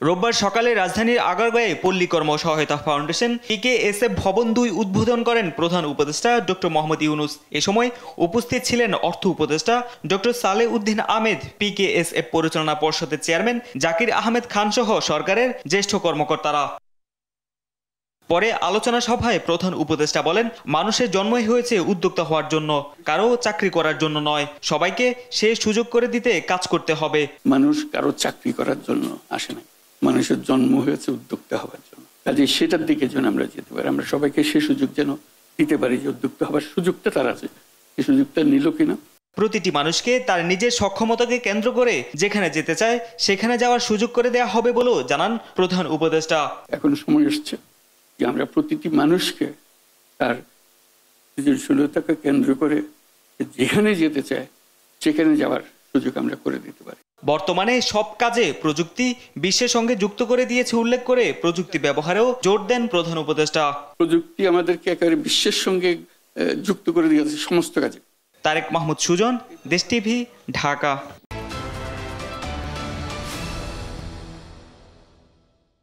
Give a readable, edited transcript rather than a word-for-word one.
রোববার সকালে রাজধানীর আগারগাঁয়ে পল্লী কর্ম সহায়তা ফাউন্ডেশন পিকেএসএফ ভবন ২ উদ্বোধন করেন প্রধান উপদেষ্টা ডক্টর মোহাম্মদ ইউনূস। এ সময় উপস্থিত ছিলেন অর্থ উপদেষ্টা ডক্টর সালেহ উদ্দিন আহমেদ, পিকেএসএফ পরিচালনা পর্ষদের চেয়ারম্যান জাকির আহমেদ খান সহ সরকারের জ্যেষ্ঠ কর্মকর্তারা। পরে আলোচনা সভায় প্রধান উপদেষ্টা বলেন, মানুষের জন্মই হয়েছে উদ্যোক্তা হওয়ার জন্য, কারো চাকরি করার জন্য নয়। সবাইকে সে সুযোগ করে দিতে কাজ করতে হবে। মানুষ কারো চাকরি করার জন্য আসে না, মানুষের জন্ম হয়েছে উদ্যোক্তা হওয়ার জন্য। কাজে সেটার দিকে যেন আমরা যেতে পারি, আমরা সবাইকে সে সুযোগ যেন দিতে পারি যে উদ্যোক্তা হওয়ার সুযোগটা তার আছে, সেই সুযোগটা নিল কিনা। প্রতিটি মানুষকে তার নিজের সক্ষমতাকে কেন্দ্র করে যেখানে যেতে চায় সেখানে যাওয়ার সুযোগ করে দেওয়া হবে বলেও জানান প্রধান উপদেষ্টা। এখন সময় এসছে যে আমরা প্রতিটি মানুষকে তার সৃজনশীলতাকে কেন্দ্র করে যেখানে যেতে চায় সেখানে যাওয়ার সুযোগ আমরা করে দিতে পারি। বর্তমানে সব কাজে প্রযুক্তি বিশ্বের সঙ্গে যুক্ত করে দিয়েছে উল্লেখ করে প্রযুক্তি ব্যবহারেও জোর দেন প্রধান উপদেষ্টা। প্রযুক্তি আমাদেরকে একেবারে বিশ্বের সঙ্গে যুক্ত করে দিয়েছে সমস্ত কাজে। তারেক মাহমুদ সুজন, দেশ টিভি, ঢাকা।